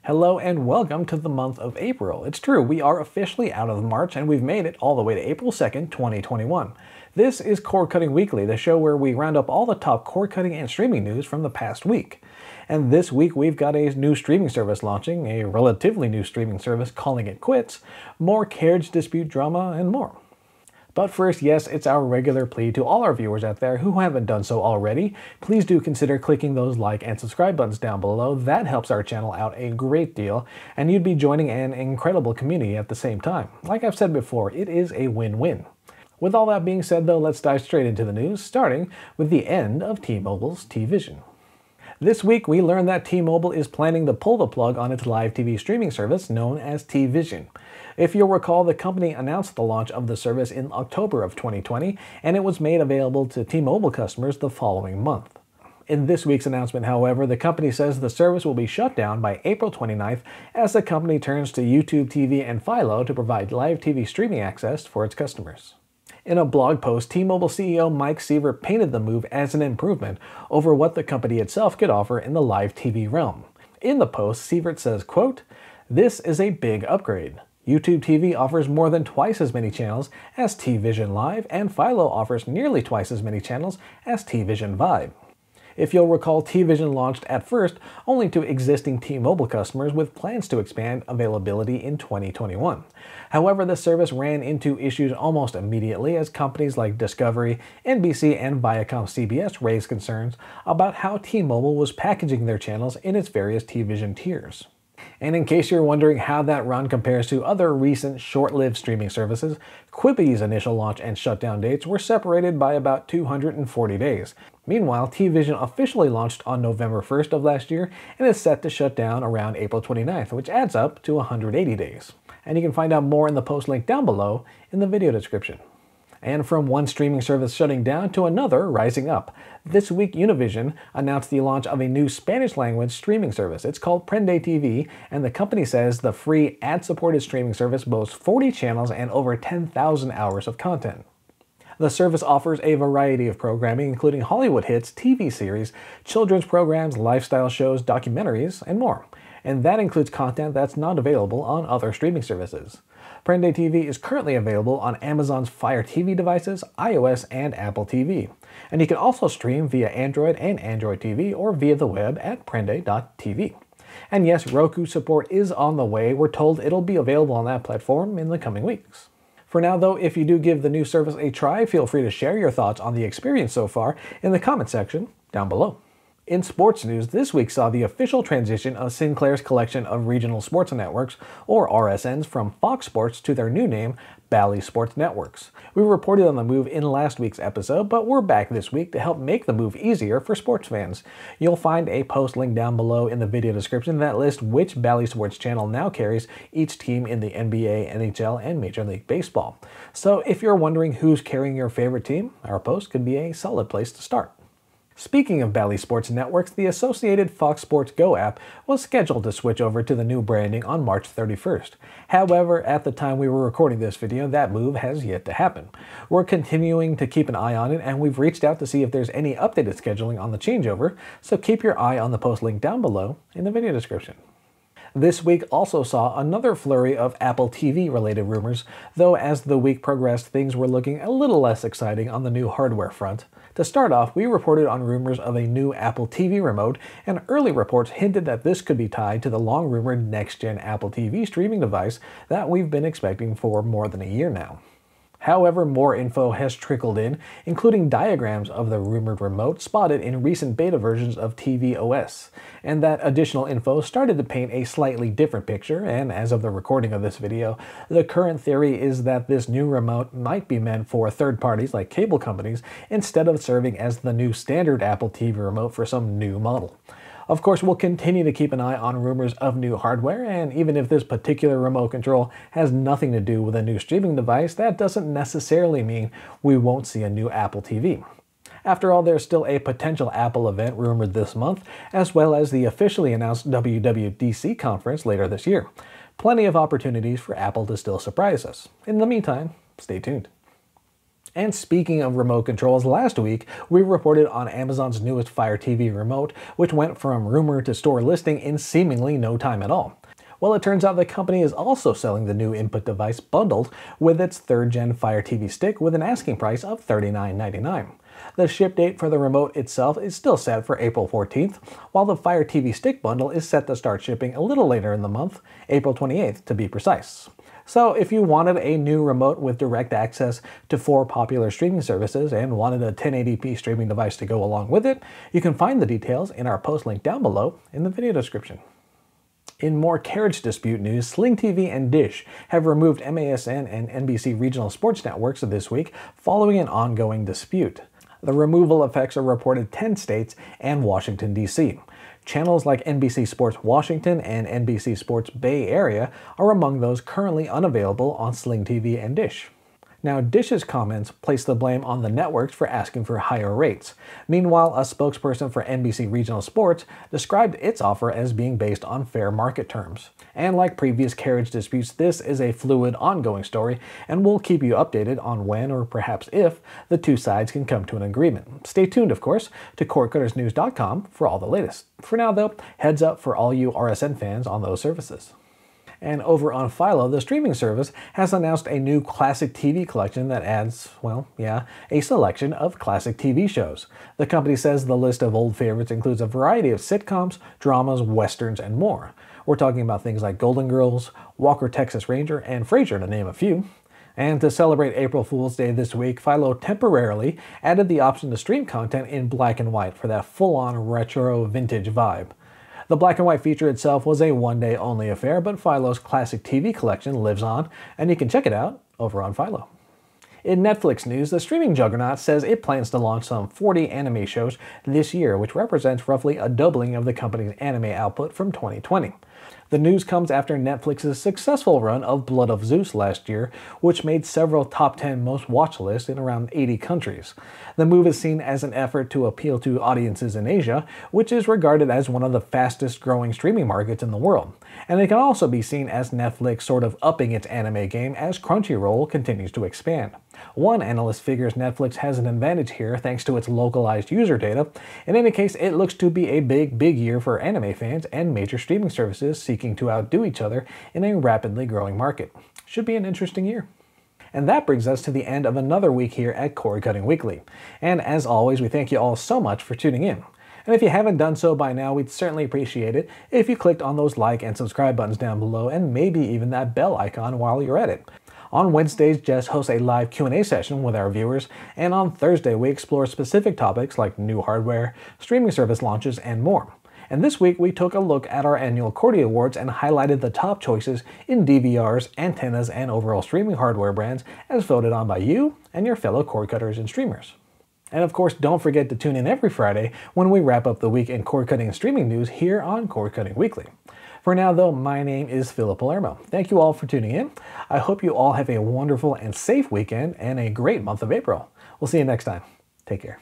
Hello and welcome to the month of April. It's true, we are officially out of March and we've made it all the way to April 2nd, 2021. This is Cord Cutting Weekly, the show where we round up all the top cord cutting and streaming news from the past week. And this week we've got a new streaming service launching, a relatively new streaming service calling it quits, more carriage dispute drama, and more. But first, yes, it's our regular plea to all our viewers out there who haven't done so already. Please do consider clicking those like and subscribe buttons down below. That helps our channel out a great deal, and you'd be joining an incredible community at the same time. Like I've said before, it is a win-win. With all that being said though, let's dive straight into the news, starting with the end of T-Mobile's TVision. This week, we learned that T-Mobile is planning to pull the plug on its live TV streaming service known as TVision. If you'll recall, the company announced the launch of the service in October of 2020, and it was made available to T-Mobile customers the following month. In this week's announcement, however, the company says the service will be shut down by April 29th as the company turns to YouTube TV and Philo to provide live TV streaming access for its customers. In a blog post, T-Mobile CEO Mike Sievert painted the move as an improvement over what the company itself could offer in the live TV realm. In the post, Sievert says, quote, "This is a big upgrade. YouTube TV offers more than twice as many channels as TVision Live, and Philo offers nearly twice as many channels as TVision Vibe." If you'll recall, TVision launched at first only to existing T-Mobile customers with plans to expand availability in 2021. However, the service ran into issues almost immediately as companies like Discovery, NBC, and Viacom-CBS raised concerns about how T-Mobile was packaging their channels in its various TVision tiers. And in case you're wondering how that run compares to other recent short-lived streaming services, Quibi's initial launch and shutdown dates were separated by about 240 days. Meanwhile, TVision officially launched on November 1st of last year and is set to shut down around April 29th, which adds up to 180 days. And you can find out more in the post link down below in the video description. And from one streaming service shutting down to another rising up. This week, Univision announced the launch of a new Spanish-language streaming service. It's called PrendeTV, and the company says the free ad-supported streaming service boasts 40 channels and over 10,000 hours of content. The service offers a variety of programming, including Hollywood hits, TV series, children's programs, lifestyle shows, documentaries, and more. And that includes content that's not available on other streaming services. PrendeTV is currently available on Amazon's Fire TV devices, iOS, and Apple TV. And you can also stream via Android and Android TV or via the web at prende.tv. And yes, Roku support is on the way. We're told it'll be available on that platform in the coming weeks. For now though, if you do give the new service a try, feel free to share your thoughts on the experience so far in the comment section down below. In sports news, this week saw the official transition of Sinclair's collection of regional sports networks, or RSNs, from Fox Sports to their new name, Bally Sports Networks. We reported on the move in last week's episode, but we're back this week to help make the move easier for sports fans. You'll find a post link down below in the video description that lists which Bally Sports channel now carries each team in the NBA, NHL, and Major League Baseball. So if you're wondering who's carrying your favorite team, our post could be a solid place to start. Speaking of Bally Sports Networks, the associated Fox Sports Go app was scheduled to switch over to the new branding on March 31st. However, at the time we were recording this video, that move has yet to happen. We're continuing to keep an eye on it, and we've reached out to see if there's any updated scheduling on the changeover, so keep your eye on the post link down below in the video description. This week also saw another flurry of Apple TV related rumors, though as the week progressed, things were looking a little less exciting on the new hardware front. To start off, we reported on rumors of a new Apple TV remote, and early reports hinted that this could be tied to the long-rumored next-gen Apple TV streaming device that we've been expecting for more than a year now. However, more info has trickled in, including diagrams of the rumored remote spotted in recent beta versions of tvOS. And that additional info started to paint a slightly different picture, and as of the recording of this video, the current theory is that this new remote might be meant for third parties like cable companies instead of serving as the new standard Apple TV remote for some new model. Of course, we'll continue to keep an eye on rumors of new hardware, and even if this particular remote control has nothing to do with a new streaming device, that doesn't necessarily mean we won't see a new Apple TV. After all, there's still a potential Apple event rumored this month, as well as the officially announced WWDC conference later this year. Plenty of opportunities for Apple to still surprise us. In the meantime, stay tuned. And speaking of remote controls, last week we reported on Amazon's newest Fire TV remote, which went from rumor to store listing in seemingly no time at all. Well, it turns out the company is also selling the new input device bundled with its 3rd gen Fire TV stick with an asking price of $39.99. The ship date for the remote itself is still set for April 14th, while the Fire TV stick bundle is set to start shipping a little later in the month, April 28th to be precise. So if you wanted a new remote with direct access to 4 popular streaming services and wanted a 1080p streaming device to go along with it, you can find the details in our post link down below in the video description. In more carriage dispute news, Sling TV and Dish have removed MASN and NBC regional sports networks this week following an ongoing dispute. The removal affects a reported 10 states and Washington, D.C. Channels like NBC Sports Washington and NBC Sports Bay Area are among those currently unavailable on Sling TV and Dish. Now, Dish's comments place the blame on the networks for asking for higher rates. Meanwhile, a spokesperson for NBC Regional Sports described its offer as being based on fair market terms. And like previous carriage disputes, this is a fluid, ongoing story, and we'll keep you updated on when, or perhaps if, the two sides can come to an agreement. Stay tuned, of course, to CordCuttersNews.com for all the latest. For now, though, heads up for all you RSN fans on those services. And over on Philo, the streaming service has announced a new classic TV collection that adds, well, yeah, a selection of classic TV shows. The company says the list of old favorites includes a variety of sitcoms, dramas, westerns, and more. We're talking about things like Golden Girls, Walker Texas Ranger, and Frasier, to name a few. And to celebrate April Fool's Day this week, Philo temporarily added the option to stream content in black and white for that full-on retro vintage vibe. The black and white feature itself was a one-day only affair, but Philo's classic TV collection lives on, and you can check it out over on Philo. In Netflix news, the streaming juggernaut says it plans to launch some 40 anime shows this year, which represents roughly a doubling of the company's anime output from 2020. The news comes after Netflix's successful run of Blood of Zeus last year, which made several top 10 most watched lists in around 80 countries. The move is seen as an effort to appeal to audiences in Asia, which is regarded as one of the fastest growing streaming markets in the world. And it can also be seen as Netflix sort of upping its anime game as Crunchyroll continues to expand. One analyst figures Netflix has an advantage here thanks to its localized user data. In any case, it looks to be a big year for anime fans and major streaming services seeking to outdo each other in a rapidly growing market. Should be an interesting year. And that brings us to the end of another week here at Cord Cutting Weekly. And as always, we thank you all so much for tuning in. And if you haven't done so by now, we'd certainly appreciate it if you clicked on those like and subscribe buttons down below, and maybe even that bell icon while you're at it. On Wednesdays, Jess hosts a live Q&A session with our viewers, and on Thursday we explore specific topics like new hardware, streaming service launches, and more. And this week we took a look at our annual Cordy Awards and highlighted the top choices in DVRs, antennas, and overall streaming hardware brands as voted on by you and your fellow cord cutters and streamers. And of course, don't forget to tune in every Friday when we wrap up the week in cord cutting and streaming news here on Cord Cutting Weekly. For now though, my name is Philo Palermo. Thank you all for tuning in. I hope you all have a wonderful and safe weekend and a great month of April. We'll see you next time. Take care.